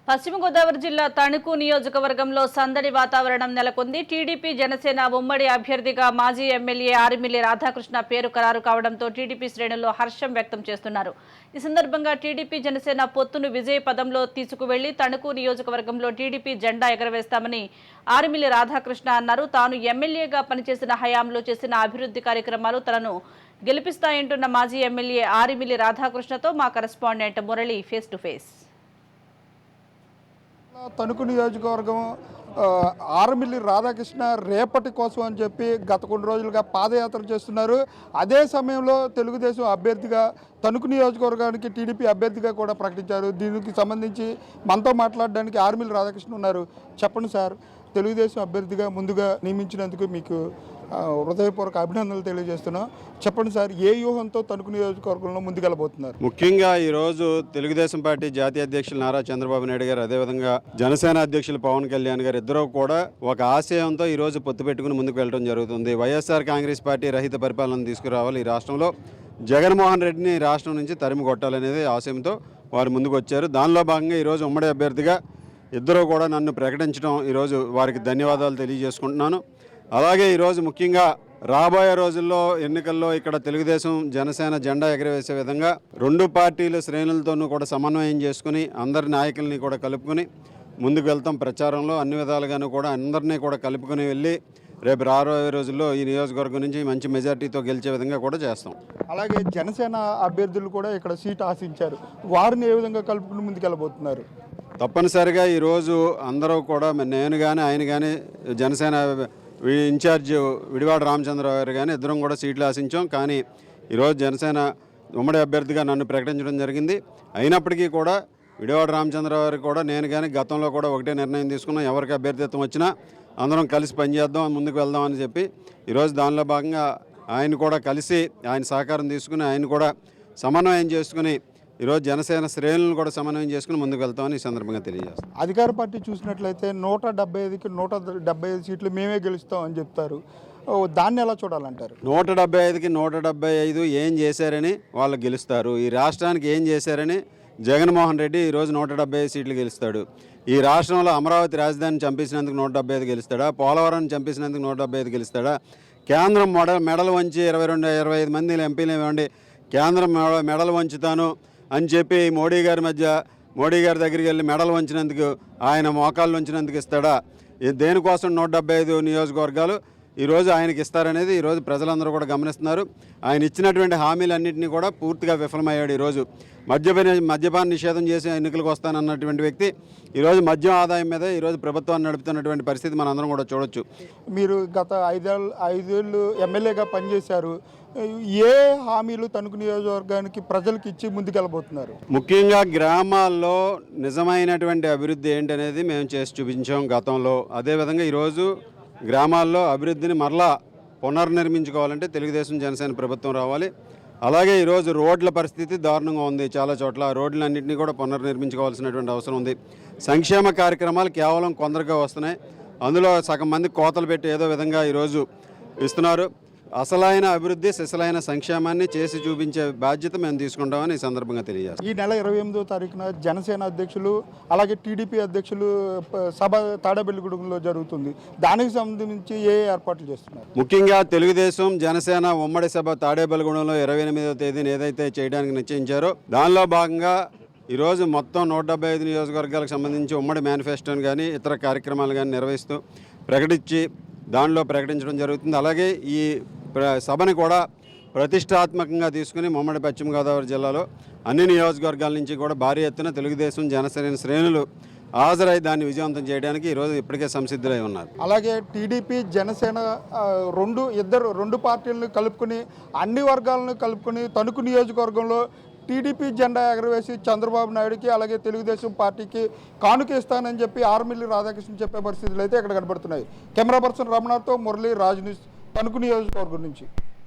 పశ్చిమ గోదావరి జిల్లా తణుకు నియోజకవర్గంలో సందడి వాతావరణం నెలకొంది. టీడీపీ జనసేన ఉమ్మడి అభ్యర్థిగా మాజీ ఎమ్మెల్యే ఆరిమిల్లి రాధాకృష్ణ పేరు ఖరారు కావడంతో టీడీపీ శ్రేణుల్లో హర్షం వ్యక్తం చేస్తున్నారు. ఈ సందర్భంగా టీడీపీ జనసేన పొత్తును విజయ పదంలో తీసుకువెళ్లి తణుకు నియోజకవర్గంలో టీడీపీ జెండా ఎగరవేస్తామని ఆరిమిల్లి రాధాకృష్ణ అన్నారు. తాను ఎమ్మెల్యేగా పనిచేసిన హయాంలో చేసిన అభివృద్ధి కార్యక్రమాలు తనను గెలిపిస్తాయంటున్న మాజీ ఎమ్మెల్యే ఆరిమిల్లి రాధాకృష్ణతో మా correspondent Murali face to face. Tanuku నియోజకవర్గం ఆరిమిల్లి రాధాకృష్ణ రేపటి కోసం అని చెప్పి గత కొన్ని రోజులుగా పాదయాత్ర చేస్తున్నారు. అదే సమయంలో తెలుగుదేశం అభ్యర్థిగా తణుకు నియోజకవర్గానికి టీడీపీ అభ్యర్థిగా కూడా ప్రకటించారు. దీనికి సంబంధించి మనతో మాట్లాడడానికి ఆరిమిల్లి రాధాకృష్ణ ఉన్నారు. చెప్పండి సార్, తెలుగుదేశం అభ్యర్థిగా ముందుగా నియమించినందుకు మీకు హృదయపూర్వక అభినందనలు తెలియజేస్తున్నాం. చెప్పండి సార్, ఏ వ్యూహంతో తణుకు నియోజకవర్గంలో ముందుకెళ్ళబోతున్నారు? ముఖ్యంగా ఈరోజు తెలుగుదేశం పార్టీ జాతీయ అధ్యక్షులు నారా చంద్రబాబు నాయుడు గారు, అదేవిధంగా జనసేన అధ్యక్షులు పవన్ కళ్యాణ్ గారు ఇద్దరూ కూడా ఒక ఆశయంతో ఈరోజు పొత్తు పెట్టుకుని ముందుకు వెళ్ళడం జరుగుతుంది. వైఎస్ఆర్ కాంగ్రెస్ పార్టీ రహిత పరిపాలన తీసుకురావాలి, ఈ రాష్ట్రంలో జగన్మోహన్ రెడ్డిని రాష్ట్రం నుంచి తరిమి కొట్టాలనేది ఆశయంతో వారు ముందుకు వచ్చారు. దానిలో భాగంగా ఈరోజు ఉమ్మడి అభ్యర్థిగా ఇద్దరూ కూడా నన్ను ప్రకటించడం ఈరోజు వారికి ధన్యవాదాలు తెలియజేసుకుంటున్నాను. అలాగే ఈరోజు ముఖ్యంగా రాబోయే రోజుల్లో ఎన్నికల్లో ఇక్కడ తెలుగుదేశం జనసేన జెండా ఎగరవేసే విధంగా రెండు పార్టీల శ్రేణులతోనూ కూడా సమన్వయం చేసుకుని అందరి నాయకుల్ని కూడా కలుపుకొని ముందుకు వెళ్తాం. ప్రచారంలో అన్ని విధాలుగాను కూడా అందరినీ కూడా కలుపుకొని వెళ్ళి రేపు రాబోయే రోజుల్లో ఈ నియోజకవర్గం నుంచి మంచి మెజార్టీతో గెలిచే విధంగా కూడా చేస్తాం. అలాగే జనసేన అభ్యర్థులు కూడా ఇక్కడ సీట్ ఆశించారు. వారిని ఏ విధంగా కలుపుకుని ముందుకెళ్ళబోతున్నారు? తప్పనిసరిగా ఈరోజు అందరూ కూడా నేను కానీ ఆయన కానీ జనసేన ఇన్ఛార్జ్ విడివాడ రామచంద్రరావు గారు కానీ ఇద్దరం కూడా సీట్లు ఆశించాం. కానీ ఈరోజు జనసేన ఉమ్మడి అభ్యర్థిగా నన్ను ప్రకటించడం జరిగింది. అయినప్పటికీ కూడా విడివాడ రామచంద్రరావు గారు కూడా నేను కానీ గతంలో కూడా ఒకటే నిర్ణయం తీసుకున్నాం, ఎవరికి అభ్యర్థిత్వం వచ్చినా అందరం కలిసి పనిచేద్దాం, ముందుకు వెళ్దాం అని చెప్పి ఈరోజు దానిలో భాగంగా ఆయన కూడా కలిసి ఆయన సహకారం తీసుకుని ఆయన కూడా సమన్వయం చేసుకుని ఈరోజు జనసేన శ్రేణులను కూడా సమన్వయం చేసుకుని ముందుకు వెళ్తామని ఈ సందర్భంగా తెలియజేస్తాం. అధికార పార్టీ చూసినట్లయితే 175కి 175 సీట్లు మేమే గెలుస్తాం అని చెప్తారు. దాన్ని ఎలా చూడాలంటారు? 175కి 175 ఏం చేశారని వాళ్ళు గెలుస్తారు. ఈ రాష్ట్రానికి ఏం చేశారని జగన్మోహన్ రెడ్డి ఈరోజు 175 సీట్లు గెలుస్తాడు. ఈ రాష్ట్రంలో అమరావతి రాజధానిని చంపేసినందుకు 175 గెలుస్తాడా? పోలవరాన్ని చంపేసినందుకు 175 గెలుస్తాడా? కేంద్రం మెడలు వంచి 25 మంది ఎంపీలు ఇవ్వండి, కేంద్రం మెడలు వంచుతాను అని చెప్పి మోడీ గారి దగ్గరికి వెళ్ళి మెడలు వంచినందుకు, ఆయన మోకాళ్ళు వంచినందుకు ఇస్తాడా? దేనికోసం 175 నియోజకవర్గాలు ఈరోజు ఆయనకి ఇస్తారనేది ఈరోజు ప్రజలందరూ కూడా గమనిస్తున్నారు. ఆయన ఇచ్చినటువంటి హామీలన్నింటినీ కూడా పూర్తిగా విఫలమయ్యాడు. ఈరోజు మద్యపాన నిషేధం చేసి ఎన్నికలకు వస్తానన్నటువంటి వ్యక్తి ఈరోజు మద్యం ఆదాయం మీద ఈరోజు ప్రభుత్వాన్ని నడుపుతున్నటువంటి పరిస్థితి మనం అందరం కూడా చూడొచ్చు. మీరు గత 5 ఏళ్ళు ఎమ్మెల్యేగా పనిచేశారు. ఏ హామీలు తణుకు నియోజకవర్గానికి ప్రజలకు ఇచ్చి ముందుకెళ్ళబోతున్నారు? ముఖ్యంగా గ్రామాల్లో నిజమైనటువంటి అభివృద్ధి ఏంటనేది మేము చేసి చూపించాం గతంలో. అదేవిధంగా ఈరోజు గ్రామాల్లో అభివృద్ధిని మరలా పునర్నిర్మించుకోవాలంటే తెలుగుదేశం జనసేన ప్రభుత్వం రావాలి. అలాగే ఈరోజు రోడ్ల పరిస్థితి దారుణంగా ఉంది. చాలా చోట్ల రోడ్లన్నింటినీ కూడా పునర్నిర్మించుకోవాల్సినటువంటి అవసరం ఉంది. సంక్షేమ కార్యక్రమాలు కేవలం కొందరుగా వస్తున్నాయి. అందులో సగం మంది కోతలు పెట్టి ఏదో విధంగా ఈరోజు ఇస్తున్నారు. అసలైన అభివృద్ధి, సిసలైన సంక్షేమాన్ని చేసి చూపించే బాధ్యత మేము తీసుకుంటామని ఈ సందర్భంగా తెలియజేస్తాం. ఈ నెల 28వ తారీఖున జనసేన అధ్యక్షులు అలాగే టీడీపీ అధ్యక్షులు సభ తాడేపల్లిగూడెంలో జరుగుతుంది. దానికి సంబంధించి ఏ ఏర్పాట్లు చేస్తున్నారు? ముఖ్యంగా తెలుగుదేశం జనసేన ఉమ్మడి సభ తాడేపల్లిగూడెంలో 28వ తేదీన ఏదైతే చేయడానికి నిశ్చయించారో దానిలో భాగంగా ఈరోజు మొత్తం 175 నియోజకవర్గాలకు సంబంధించి ఉమ్మడి మేనిఫెస్టోని కానీ ఇతర కార్యక్రమాలు కానీ నిర్వహిస్తూ దానిలో ప్రకటించడం జరుగుతుంది. అలాగే ఈ సభని కూడా ప్రతిష్టాత్మకంగా తీసుకుని ఉమ్మడి పశ్చిమ గోదావరి జిల్లాలో అన్ని నియోజకవర్గాల నుంచి కూడా భారీ ఎత్తున తెలుగుదేశం జనసేన శ్రేణులు హాజరై దాన్ని విజయవంతం చేయడానికి ఈరోజు ఇప్పటికే సంసిద్ధులై ఉన్నారు. అలాగే టీడీపీ జనసేన రెండు పార్టీలను కలుపుకొని అన్ని వర్గాలను కలుపుకొని తణుకు నియోజకవర్గంలో టీడీపీ జెండా ఎగరవేసి చంద్రబాబు నాయుడుకి అలాగే తెలుగుదేశం పార్టీకి కానుక ఇస్తానని చెప్పి ఆరిమిల్లి రాధాకృష్ణ చెప్పే పరిస్థితులు అయితే ఇక్కడ కనబడుతున్నాయి. కెమెరా పర్సన్ రమణతో మురళి, రాజ్ న్యూస్, తణుకు నియోజకవర్గం నుంచి.